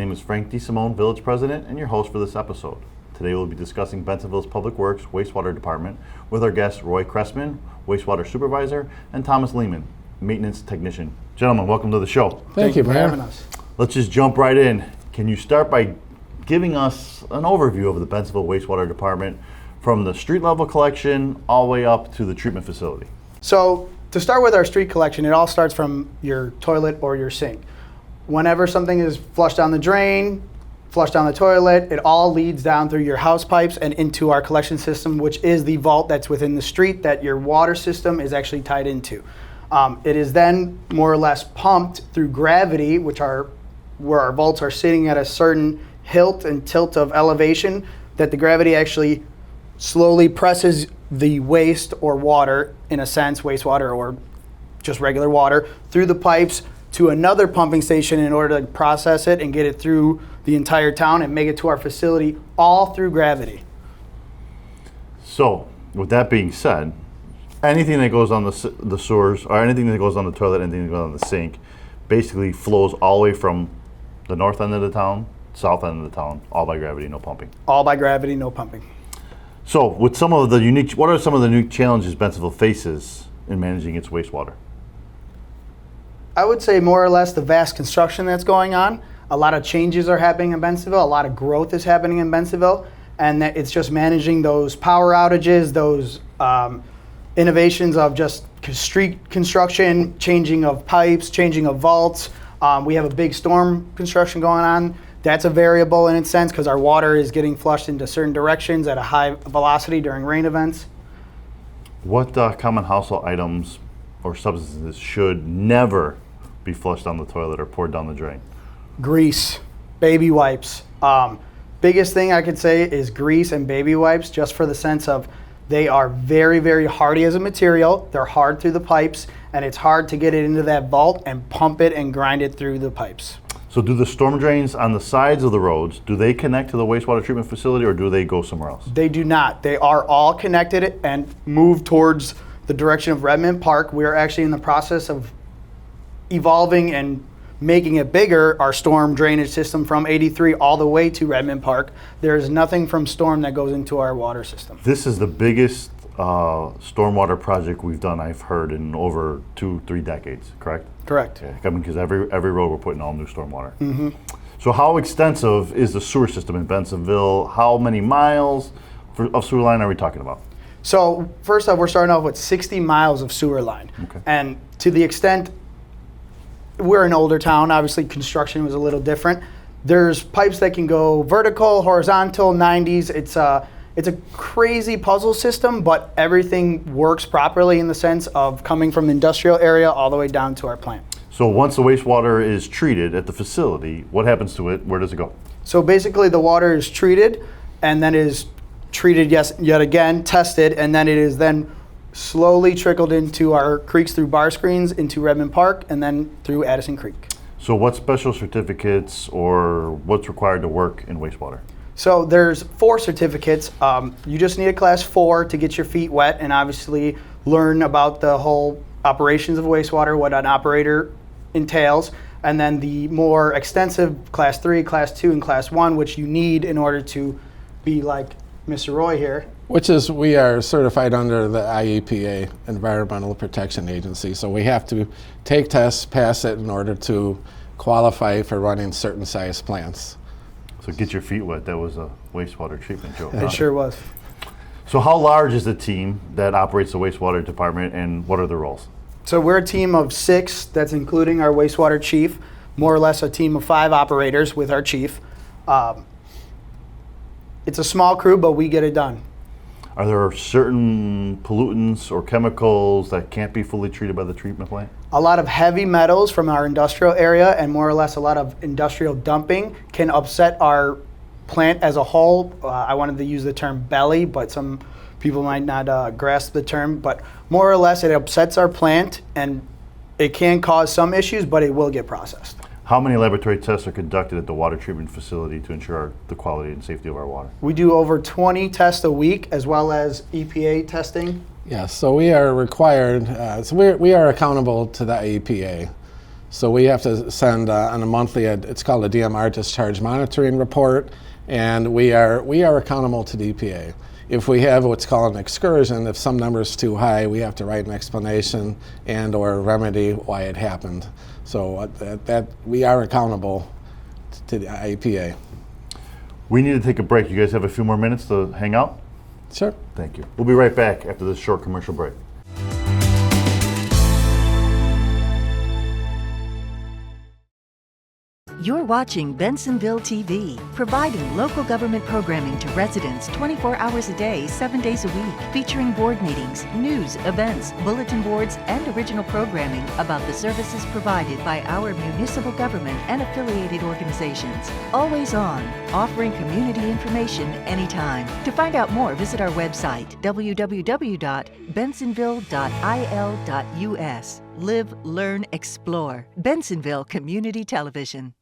name is Frank DeSimone, Village President, and your host for this episode. Today we'll be discussing Bensenville's Public Works Wastewater Department with our guests Roy Cressman, Wastewater Supervisor, and Thomas Lehman, Maintenance Technician. Gentlemen, welcome to the show. Thank you for having us. Let's just jump right in. Can you start by giving us an overview of the Bensenville Wastewater Department from the street level collection all the way up to the treatment facility? So to start with our street collection, it all starts from your toilet or your sink. Whenever something is flushed down the drain, flushed down the toilet, it all leads down through your house pipes and into our collection system, which is the vault that's within the street that your water system is actually tied into. It is then more or less pumped through gravity, where our vaults are sitting at a certain hilt and tilt of elevation, that the gravity actually slowly presses the waste or water, in a sense, wastewater or just regular water, through the pipes to another pumping station in order to process it and get it through the entire town and make it to our facility, all through gravity. So, with that being said, anything that goes on the sewers, or anything that goes on the toilet, anything that goes on the sink, basically flows all the way from the north end of the town, south end of the town, all by gravity, no pumping. All by gravity, no pumping. So, what are some of the unique challenges Bensenville faces in managing its wastewater? I would say more or less the vast construction that's going on. A lot of changes are happening in Bensenville. A lot of growth is happening in Bensenville, and that it's just managing those power outages, those innovations of just street construction, changing of pipes, changing of vaults. We have a big storm construction going on. That's a variable in its sense because our water is getting flushed into certain directions at a high velocity during rain events. What common household items or substances should never be flushed down the toilet or poured down the drain? Grease, baby wipes. Biggest thing I could say is grease and baby wipes, just for the sense of they are very, very hardy as a material. They're hard through the pipes, and it's hard to get it into that vault and pump it and grind it through the pipes. So do the storm drains on the sides of the roads, do they connect to the wastewater treatment facility or do they go somewhere else? They do not. They are all connected and move towards the direction of Redmond Park. We are actually in the process of evolving and making it bigger, our storm drainage system from 83 all the way to Redmond Park. There is nothing from storm that goes into our water system. This is the biggest stormwater project we've done, I've heard, in over 2-3 decades, correct? Correct. Yeah, I mean, because every road we're putting all new stormwater. Mm-hmm. So how extensive is the sewer system in Bensenville? How many miles of sewer line are we talking about? So first off, we're starting off with 60 miles of sewer line. Okay. And to the extent, we're an older town, obviously construction was a little different. There's pipes that can go vertical, horizontal, 90s. It's a crazy puzzle system, but everything works properly in the sense of coming from the industrial area all the way down to our plant. So once the wastewater is treated at the facility, what happens to it? Where does it go? So basically the water is treated and then is treated yet again, tested, and then it is then slowly trickled into our creeks through bar screens into Redmond Park and then through Addison Creek. So what special certificates or what's required to work in wastewater? So there's 4 certificates. You just need a class 4 to get your feet wet and obviously learn about the whole operations of wastewater, what an operator entails, and then the more extensive class 3, class 2, and class 1, which you need in order to be like Mr. Roy here. Which is, we are certified under the IEPA, Environmental Protection Agency, so we have to take tests, pass it in order to qualify for running certain size plants. So get your feet wet, that was a wastewater treatment joke. It sure was. So how large is the team that operates the wastewater department and what are the roles? So we're a team of 6, that's including our wastewater chief, more or less a team of 5 operators with our chief. It's a small crew, but we get it done. Are there certain pollutants or chemicals that can't be fully treated by the treatment plant? A lot of heavy metals from our industrial area and more or less a lot of industrial dumping can upset our plant as a whole. I wanted to use the term belly, but some people might not grasp the term. But more or less it upsets our plant and it can cause some issues, but it will get processed. How many laboratory tests are conducted at the water treatment facility to ensure the quality and safety of our water? We do over 20 tests a week as well as EPA testing. Yes, so we are required, we are accountable to the IEPA. So we have to send on a monthly, it's called a DMR discharge monitoring report, and we are accountable to the EPA. If we have what's called an excursion, if some number is too high, we have to write an explanation and or remedy why it happened. So that we are accountable to the EPA. We need to take a break. You guys have a few more minutes to hang out? Sure. Thank you. We'll be right back after this short commercial break. You're watching Bensenville TV, providing local government programming to residents 24 hours a day, 7 days a week, featuring board meetings, news, events, bulletin boards, and original programming about the services provided by our municipal government and affiliated organizations. Always on, offering community information anytime. To find out more, visit our website, www.bensenville.il.us. Live, learn, explore. Bensenville Community Television.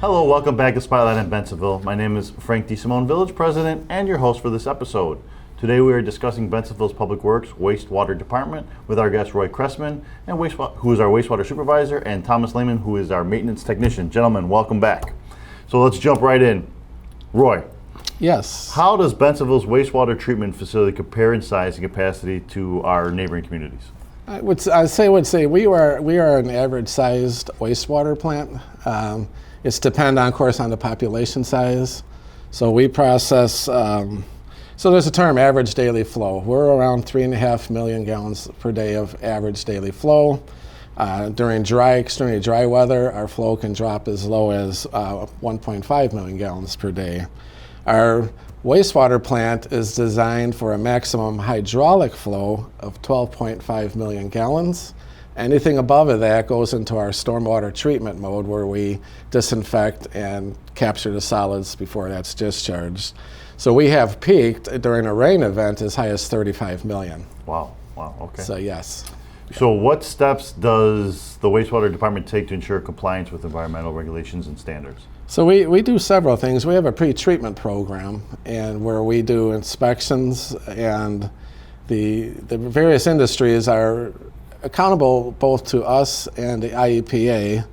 Hello, welcome back to Spotlight in Bensenville. My name is Frank DeSimone, Village President and your host for this episode. Today we are discussing Bensenville's Public Works Wastewater Department with our guest Roy Cressman, who is our wastewater supervisor, and Thomas Lehman, who is our maintenance technician. Gentlemen, welcome back. So let's jump right in. Roy. Yes. How does Bensenville's wastewater treatment facility compare in size and capacity to our neighboring communities? I would say we are an average-sized wastewater plant. It's depend on, of course, on the population size. So we process. So there's a term, average daily flow. We're around 3.5 million gallons per day of average daily flow. During extremely dry weather, our flow can drop as low as 1.5 million gallons per day. Our wastewater plant is designed for a maximum hydraulic flow of 12.5 million gallons. Anything above that goes into our stormwater treatment mode, where we disinfect and capture the solids before that's discharged. So we have peaked during a rain event as high as 35 million. Wow, okay. So yes. So what steps does the wastewater department take to ensure compliance with environmental regulations and standards? So we do several things. We have a pre-treatment program, and where we do inspections, and the various industries are accountable both to us and the IEPA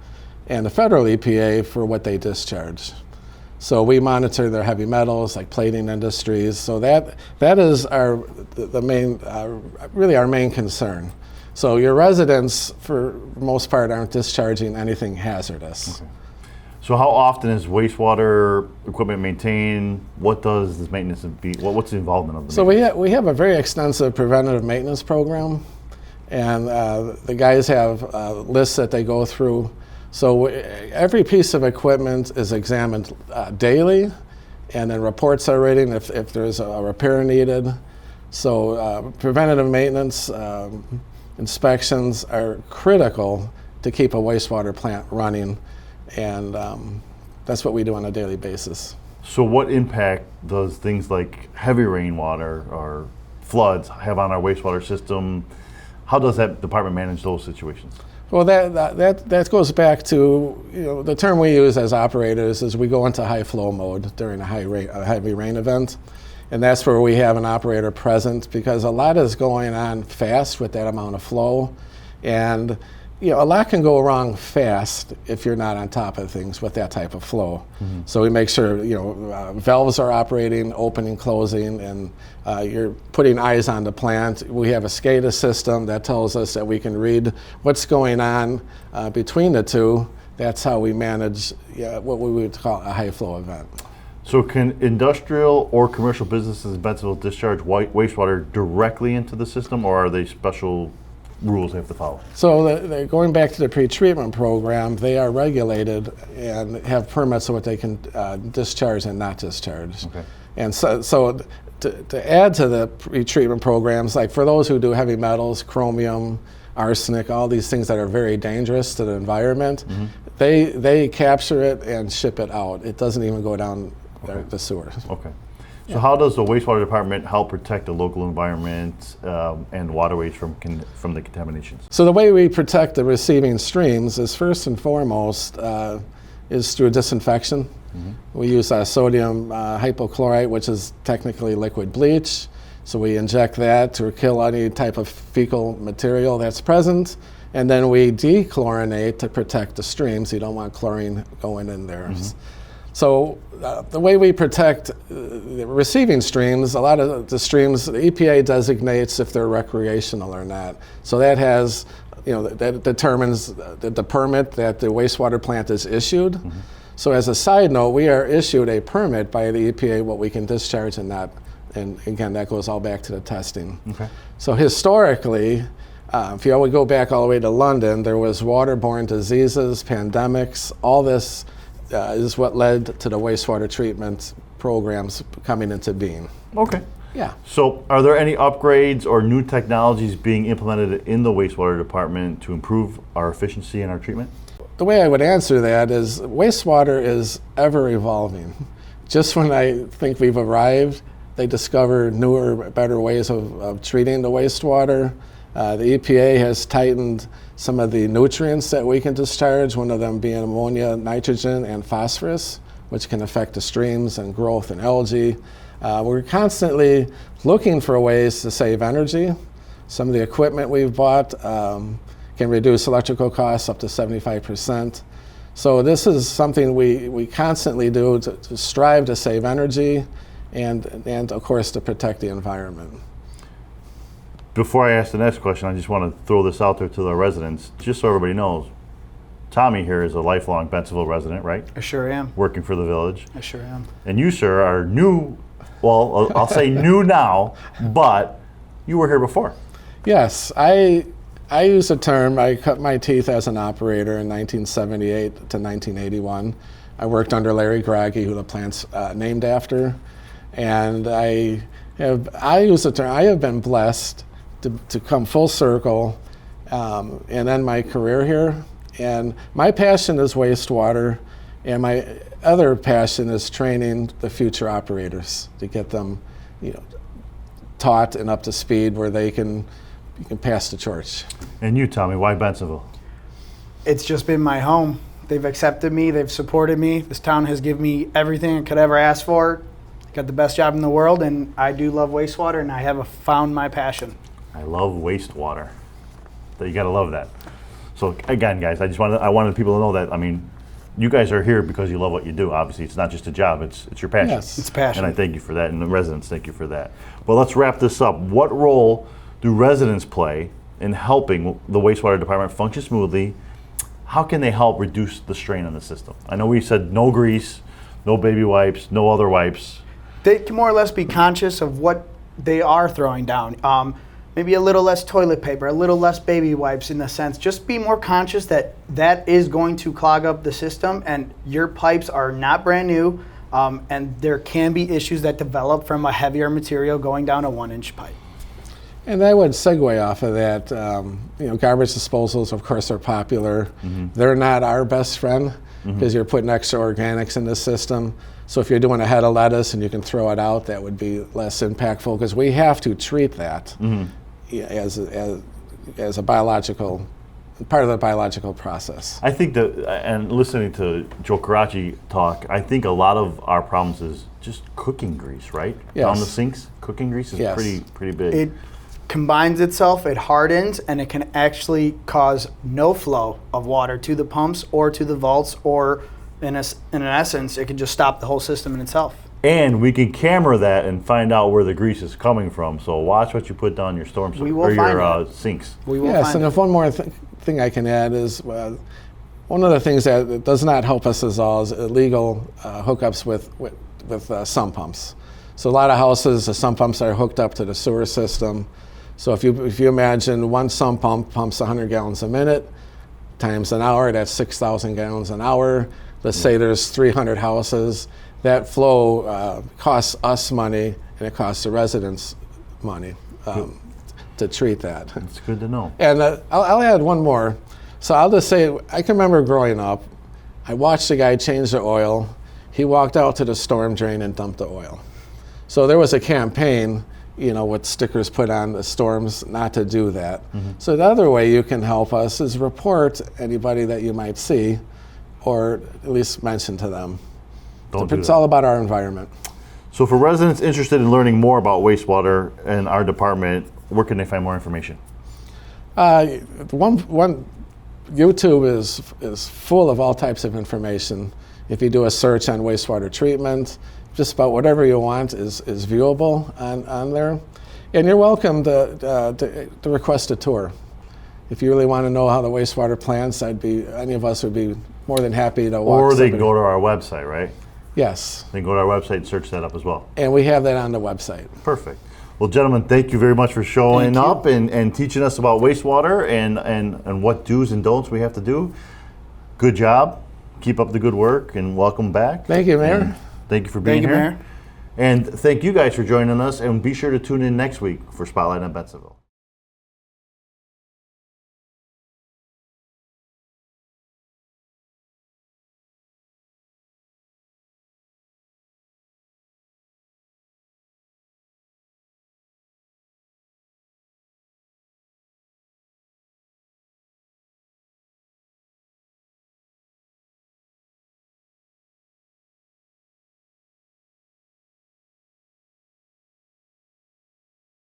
and the federal EPA for what they discharge. So we monitor their heavy metals, like plating industries. So that is the main, really our main concern. So your residents, for the most part, aren't discharging anything hazardous. Okay. So how often is wastewater equipment maintained? What does this maintenance be? What's the involvement of the maintenance? So we have a very extensive preventative maintenance program, and the guys have lists that they go through. So every piece of equipment is examined daily, and then reports are written if there's a repair needed. So preventative maintenance inspections are critical to keep a wastewater plant running, and that's what we do on a daily basis. So what impact does things like heavy rainwater or floods have on our wastewater system? How does that department manage those situations? Well, that goes back to, the term we use as operators is we go into high flow mode during a heavy rain event, and that's where we have an operator present, because a lot is going on fast with that amount of flow, and a lot can go wrong fast if you're not on top of things with that type of flow. Mm-hmm. So we make sure valves are operating, opening, closing, and you're putting eyes on the plant. We have a SCADA system that tells us that we can read what's going on between the two. That's how we manage what we would call a high flow event. So can industrial or commercial businesses in Bensenville discharge wastewater directly into the system, or are they special rules they have to follow? So going back to the pre-treatment program, they are regulated and have permits of what they can discharge and not discharge. Okay. And so to add to the pre-treatment programs, like for those who do heavy metals, chromium, arsenic, all these things that are very dangerous to the environment, mm-hmm. they capture it and ship it out. It doesn't even go down the sewer. Okay. So how does the wastewater department help protect the local environment and waterways from the contaminations? So the way we protect the receiving streams is first and foremost is through disinfection. Mm-hmm. We use sodium hypochlorite, which is technically liquid bleach. So we inject that to kill any type of fecal material that's present, and then we dechlorinate to protect the streams. You don't want chlorine going in there. So the way we protect the receiving streams, a lot of the streams, the EPA designates if they're recreational or not. So that has, that determines the permit that the wastewater plant is issued. So as a side note, we are issued a permit by the EPA what we can discharge and not. And again, that goes all back to the testing. So historically, if you would go back all the way to London, there was waterborne diseases, pandemics, all this is what led to the wastewater treatment programs coming into being. Okay. Yeah. So are there any upgrades or new technologies being implemented in the wastewater department to improve our efficiency and our treatment? The way I would answer that is wastewater is ever evolving. Just when I think we've arrived, they discover newer, better ways of treating the wastewater. The EPA has tightened some of the nutrients that we can discharge, one of them being ammonia, nitrogen, and phosphorus, which can affect the streams and growth and algae. We're constantly looking for ways to save energy. Some of the equipment we've bought can reduce electrical costs up to 75%. So this is something we constantly do to strive to save energy and of course to protect the environment. Before I ask the next question, I just want to throw this out there to the residents, just so everybody knows. Tommy here is a lifelong Bensenville resident, right? I sure am. Working for the village. I sure am. And you, sir, are new, well, I'll say new now, but you were here before. Yes, I use the term, I cut my teeth as an operator in 1978 to 1981. I worked under Larry Groggy, who the plant's named after. And I use the term, I have been blessed to come full circle and end my career here. And my passion is wastewater, and my other passion is training the future operators to get them, taught and up to speed where you can pass the torch. And you, Tommy, why Bensenville? It's just been my home. They've accepted me, they've supported me. This town has given me everything I could ever ask for. Got the best job in the world, and I do love wastewater, and I have found my passion. I love wastewater. You gotta love that. So again, guys, I wanted people to know that. I mean, you guys are here because you love what you do. Obviously, it's not just a job; it's your passion. Yes, it's passion. And I thank you for that, and the residents thank you for that. But let's wrap this up. What role do residents play in helping the wastewater department function smoothly? How can they help reduce the strain on the system? I know we said no grease, no baby wipes, no other wipes. They can more or less be conscious of what they are throwing down. Maybe a little less toilet paper, a little less baby wipes in the sense. Just be more conscious that that is going to clog up the system, and your pipes are not brand new, and there can be issues that develop from a heavier material going down a 1-inch pipe. And I would segue off of that. Garbage disposals, of course, are popular. They're not our best friend because you're putting extra organics in the system. So if you're doing a head of lettuce and you can throw it out, that would be less impactful because we have to treat that as a biological, part of the biological process. I think that, and listening to Joe Karachi talk, I think a lot of our problems is just cooking grease, right? Yes. Down the sinks, cooking grease is pretty big. It combines itself, it hardens, and it can actually cause no flow of water to the pumps or to the vaults, or in an essence, it can just stop the whole system in itself. And we can camera that and find out where the grease is coming from. So watch what you put down your storm We will find it. Sinks. We will Yes, find and it. if one more thing I can add is one of the things that does not help us is illegal hookups with sump pumps. So a lot of houses, the sump pumps are hooked up to the sewer system. So if you imagine one sump pump pumps 100 gallons a minute times an hour, that's 6,000 gallons an hour. Let's say there's 300 houses. That flow costs us money, and it costs the residents money to treat that. It's good to know. And I'll add one more. So I'll just say, I can remember growing up, I watched a guy change the oil. He walked out to the storm drain and dumped the oil. So there was a campaign, with stickers put on the storms not to do that. So the other way you can help us is report anybody that you might see, or at least mention to them. Don't do It's that. all about our environment. So for residents interested in learning more about wastewater and our department, where can they find more information? One YouTube is full of all types of information. If you do a search on wastewater treatment, just about whatever you want is viewable on there. And you're welcome to request a tour. If you really want to know how the wastewater plants, any of us would be more than happy to walk. Or they can go to our website, right? Yes. They can go to our website and search that up as well. And we have that on the website. Perfect. Well, gentlemen, thank you very much for showing up and teaching us about wastewater and what do's and don'ts we have to do. Good job. Keep up the good work and welcome back. Thank you, Mayor. And thank you for being here. Mayor. And thank you guys for joining us, and be sure to tune in next week for Spotlight on Bensenville.